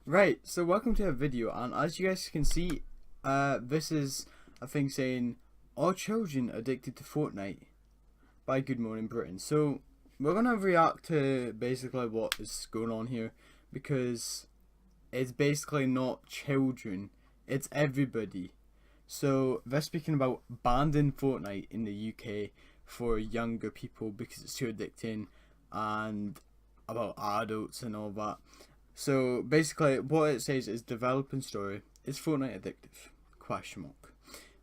Right, so welcome to a video, and as you guys can see, this is a thing saying, "Are children addicted to Fortnite?" by Good Morning Britain. So we're gonna react to basically what is going on here, because it's basically not children, it's everybody. So they're speaking about banning Fortnite in the UK for younger people because it's too addicting, and about adults and all that. So basically what it says is, developing story, is Fortnite addictive? Question mark.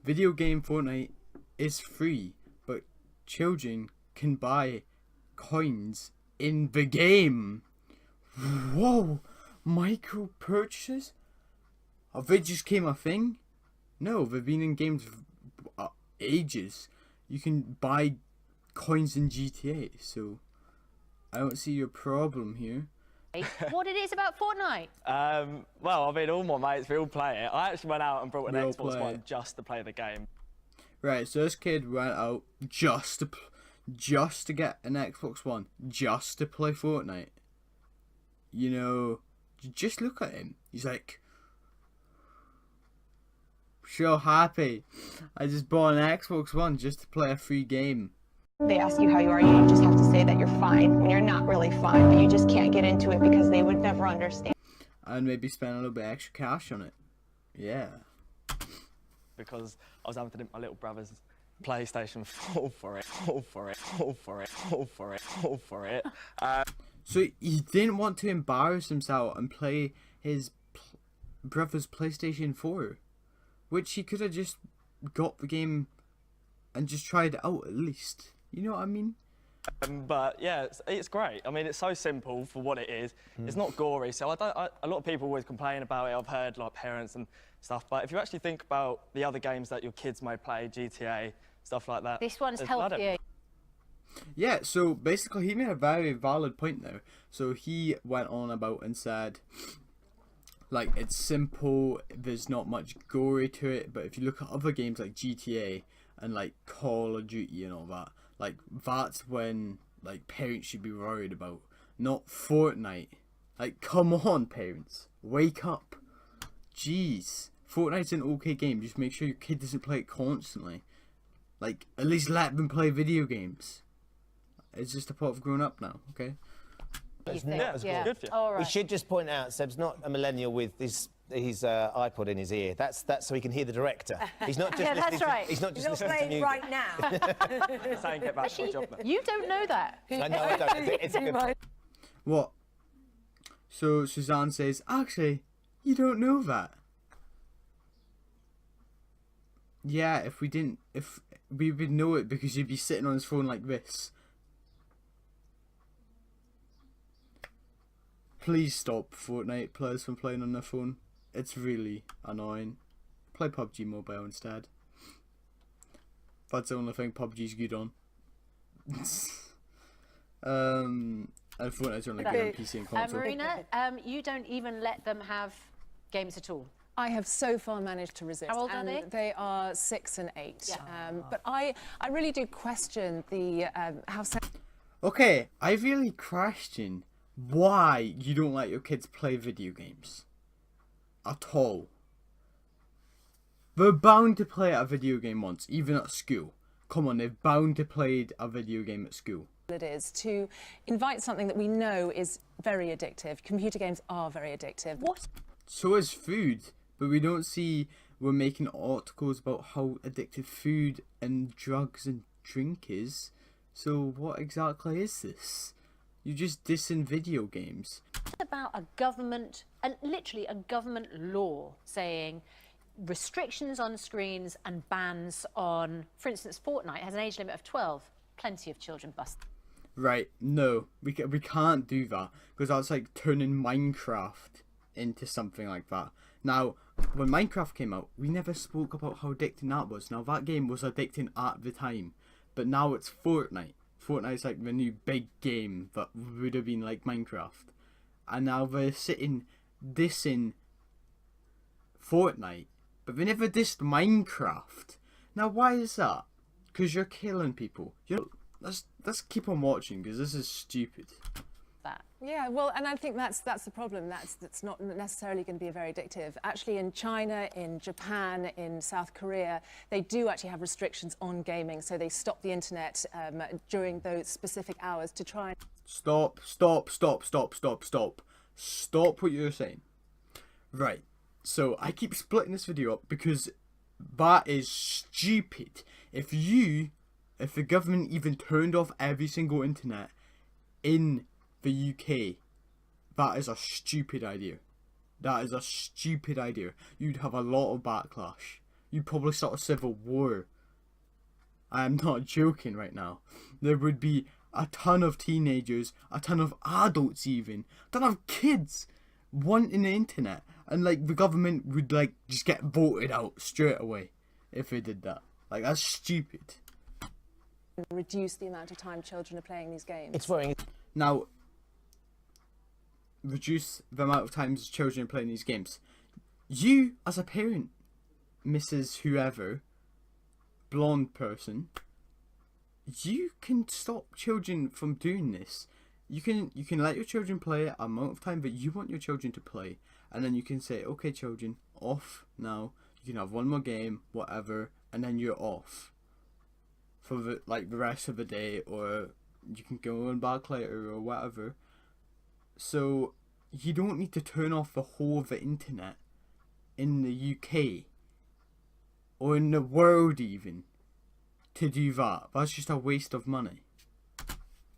Video game Fortnite is free, but children can buy coins in the game. Whoa, micro purchases? Have they just came a thing? No, they've been in games for ages. You can buy coins in GTA, so I don't see your problem here. What it is about Fortnite? Well, I mean, all my mates, we all play it. I actually went out and brought an We all Xbox play One it. just to play the game. Right, so this kid went out just to get an Xbox One, just to play Fortnite. You know, just look at him. He's like, so happy. I just bought an Xbox One just to play a free game. They ask you how you are, you just have to say that you're fine when you're not really fine, but you just can't get into it because they would never understand. And maybe spend a little bit extra cash on it. Yeah. Because I was having to do my little brother's PlayStation 4 for it. So he didn't want to embarrass himself and play his brother's PlayStation 4, which he could have just got the game and just tried it out at least. You know what I mean? But yeah, it's great. I mean, it's so simple for what it is. It's not gory, so a lot of people always complain about it. I've heard like parents and stuff, but if you actually think about the other games that your kids may play, GTA, stuff like that. This one's there's blood in healthier. it. Yeah, so basically he made a very valid point there. So he went on about and said, like, it's simple, there's not much gory to it, but if you look at other games like GTA and like Call of Duty and all that, like, that's when like parents should be worried about, not Fortnite. Like, come on, parents, wake up. Jeez, Fortnite's an okay game, just make sure your kid doesn't play it constantly. Like, at least let them play video games. It's just a part of growing up now, okay? You think? Yeah, it's good for you. All right. We should just point out, Seb's not a millennial with his iPod in his ear. That's so he can hear the director. He's not just Yeah, that's listening right. He's not just He's listening not to playing music. right now. Saying get back to my job, man. You don't know that. I know, I don't. It's a good point. What? So Suzanne says, actually, you don't know that. Yeah, if we would know it, because you'd be sitting on his phone like this. Please stop Fortnite players from playing on their phone. It's really annoying. Play PUBG Mobile instead. That's the only thing PUBG's good on. And Fortnite's only good on PC and console. Marina, you don't even let them have games at all. I have so far managed to resist. How old are and they? They are 6 and 8. Yeah. But I really do question the how. Okay, I really question why you don't let your kids play video games at all. They're bound to play a video game once, even at school. Come on, they're bound to play a video game at school. It is to invite something that we know is very addictive. Computer games are very addictive. What? So is food, but we don't see we're making articles about how addictive food and drugs and drink is. So what exactly is this? You're just dissing video games. About a government, and literally a government law saying restrictions on screens and bans on, for instance, Fortnite has an age limit of 12. Plenty of children bust. Right, no, we can't do that, because that's like turning Minecraft into something like that. Now, when Minecraft came out, we never spoke about how addicting that was. Now, that game was addicting at the time, but now it's Fortnite. Fortnite's like the new big game that would have been like Minecraft. And now they're dissing Fortnite, but they never dissed Minecraft. Now, why is that? Because you're killing people. Let's keep on watching, because this is stupid. That. Yeah, well, and I think that's the problem. That's not necessarily going to be very addictive. Actually, in China, in Japan, in South Korea, they do actually have restrictions on gaming, so they stop the internet during those specific hours to try and... Stop what you're saying. Right, so I keep splitting this video up because that is stupid. If the government even turned off every single internet in the UK, that is a stupid idea. That is a stupid idea. You'd have a lot of backlash. You'd probably start a civil war. I'm not joking right now. There would be a ton of teenagers, a ton of adults even, a ton of kids wanting the internet, and like the government would like just get voted out straight away if they did that. Like, that's stupid. reduce the amount of time children are playing these games. It's worrying. Now, reduce the amount of times children are playing these games. You, as a parent, Mrs. Whoever, blonde person, you can stop children from doing this. You can let your children play a amount of time that you want your children to play, and then you can say, okay, children, off now. You can have one more game, whatever, and then you're off for the rest of the day, or you can go on back later or whatever. So you don't need to turn off the whole of the internet in the UK or in the world even to do that. That's just a waste of money.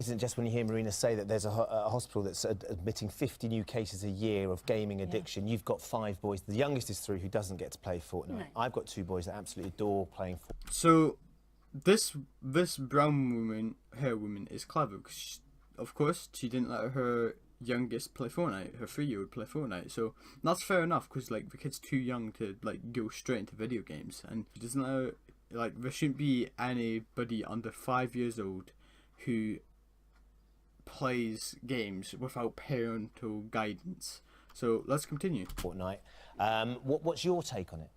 Isn't just when you hear Marina say that there's a hospital that's admitting 50 new cases a year of gaming addiction. You've got 5 boys. The youngest is 3 who doesn't get to play Fortnite. No. I've got 2 boys that absolutely adore playing Fortnite. So this brown woman, hair woman, is clever because, of course, she didn't let her youngest play Fortnite. Her 3-year-old play Fortnite. So that's fair enough because the kid's too young to go straight into video games, and she doesn't let her, there shouldn't be anybody under 5 years old who plays games without parental guidance. So let's continue. Fortnite. What's your take on it?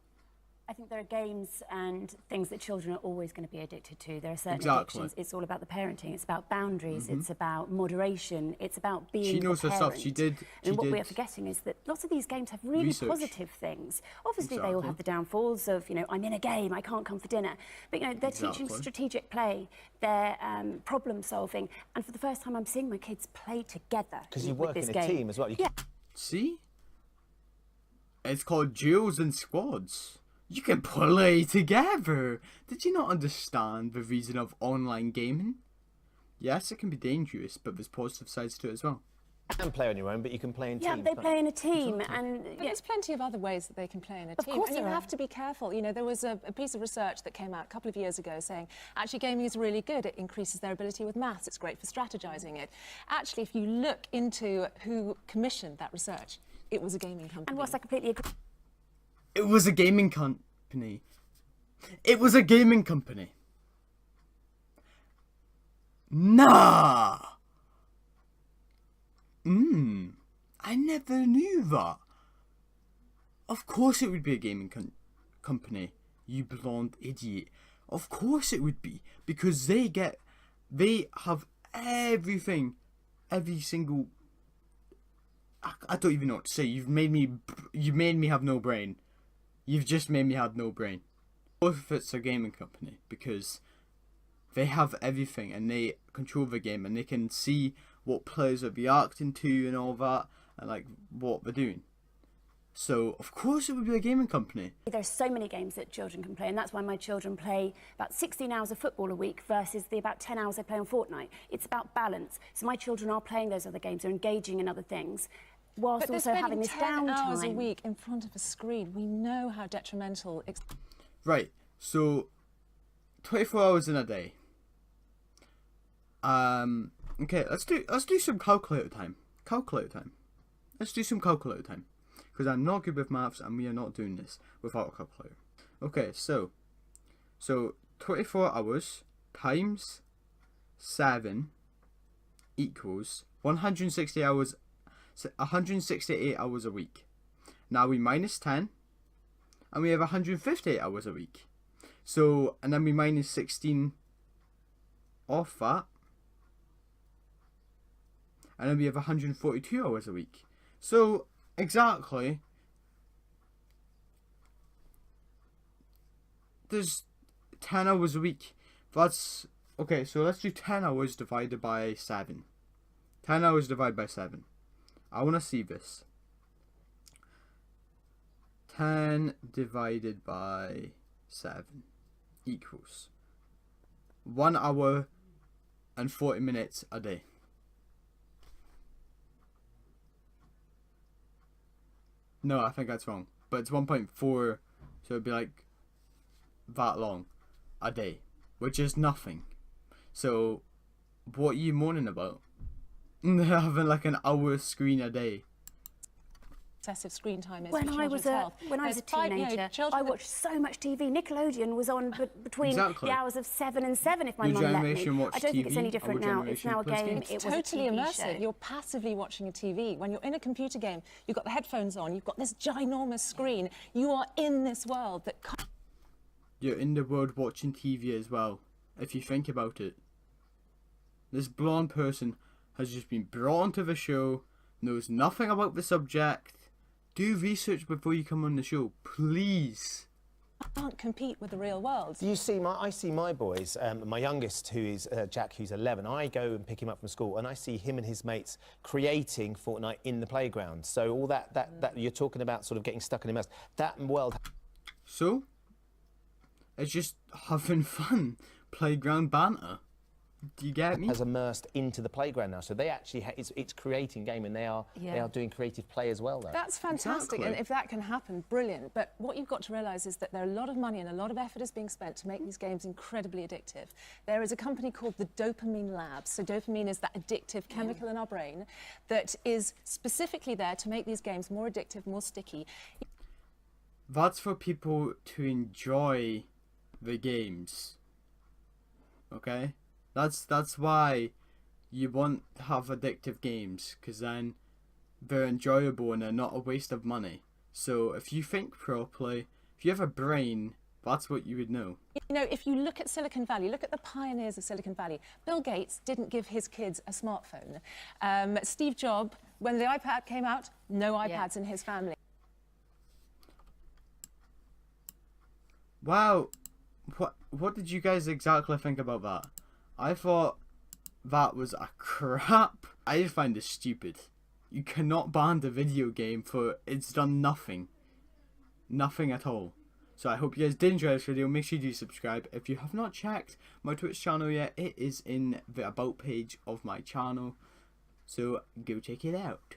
I think there are games and things that children are always going to be addicted to. There are certain Exactly. addictions. It's all about the parenting. It's about boundaries. It's about moderation. It's about being She knows the her parent. stuff. She did. And what we are forgetting is that lots of these games have really Research. positive things. Obviously, they all Exactly. have the downfalls of, I'm in a game, I can't come for dinner. But, they're teaching Exactly. strategic play. They're problem solving. And for the first time, I'm seeing my kids play together. Because you with work this in a game. team as well. You Yeah. See? It's called duos and squads. You can play together. Did you not understand the reason of online gaming? Yes, it can be dangerous, but there's positive sides to it as well. can play on your own, but you can play in Yeah, teams. they can't play you? in a team. And But there's plenty of other ways that they can play in a Of team. course And you there have are. to be careful. There was a piece of research that came out a couple of years ago saying actually gaming is really good. It increases their ability with maths. It's great for strategizing it. Actually, if you look into who commissioned that research, it was a gaming company. And whilst I completely agree. It was a gaming company. It was a gaming company. Nah. I never knew that. Of course it would be a gaming company, you blonde idiot. Of course it would be, because they have everything, every single. I don't even know what to say. You made me have no brain. You've just made me have no brain. Both of it's a gaming company because they have everything and they control the game and they can see what players are reacting to and all that and what they're doing. So of course it would be a gaming company. There's so many games that children can play, and that's why my children play about 16 hours of football a week versus the about 10 hours they play on Fortnite. It's about balance. So my children are playing those other games, they're engaging in other things, whilst But also having this 10 hours a downtime. week in front of a screen. We know how detrimental. Right. So 24 hours in a day. Okay, let's do some calculator time. Let's do some calculator time. Because I'm not good with maths and we are not doing this without a calculator. Okay, so 24 hours times 7 equals 160 hours, 168 hours a week. Now we minus 10 and we have 158 hours a week. So, and then we minus 16 off that. and then we have 142 hours a week. So exactly, there's 10 hours a week. That's okay. So let's do 10 hours divided by 7. 10 hours divided by 7. I want to see this. 10 divided by 7 equals 1 hour and 40 minutes a day. No, I think that's wrong. But it's 1.4, so it'd be like that long a day, which is nothing. So, what are you moaning about? Having like an hour screen a day. Excessive screen time is When for I was children's a health. when I was a There's five, teenager, children I watched so much TV. Nickelodeon was on between Exactly. the hours of 7 and 7 if my Your mum let me. generation watched I don't think it's any TV, different our now. It's generation now a plays game. games. It was totally a TV immersive. show. You're passively watching a TV. When you're in a computer game, you've got the headphones on, you've got this ginormous screen. You are in this world that can't. You're in the world watching TV as well, if you think about it. This blonde person has just been brought onto the show, knows nothing about the subject. Do research before you come on the show, please. Can't compete with the real world. You see, I see my boys, my youngest, who is Jack, who's 11. I go and pick him up from school, and I see him and his mates creating Fortnite in the playground. So all that you're talking about, sort of getting stuck in a mess, that world. So, it's just having fun, playground banter. Do you get me? Has immersed into the playground now, so they actually it's creating game, and they are doing creative play as well. Though. That's fantastic, Exactly. and if that can happen, brilliant. But what you've got to realise is that there are a lot of money and a lot of effort is being spent to make these games incredibly addictive. There is a company called the Dopamine Lab. So dopamine is that addictive chemical in our brain that is specifically there to make these games more addictive, more sticky. That's for people to enjoy the games. Okay? That's why you want to have addictive games, because then they're enjoyable and they're not a waste of money. So if you think properly, if you have a brain, that's what you would know. You know, if you look at Silicon Valley, look at the pioneers of Silicon Valley. Bill Gates didn't give his kids a smartphone. Steve Jobs, when the iPad came out, no iPads in his family. Wow, what did you guys exactly think about that? I thought that was a crap. I just find it stupid. You cannot ban the video game for it's done nothing. Nothing at all. So I hope you guys did enjoy this video. Make sure you do subscribe. If you have not checked my Twitch channel yet, it is in the about page of my channel. So go check it out.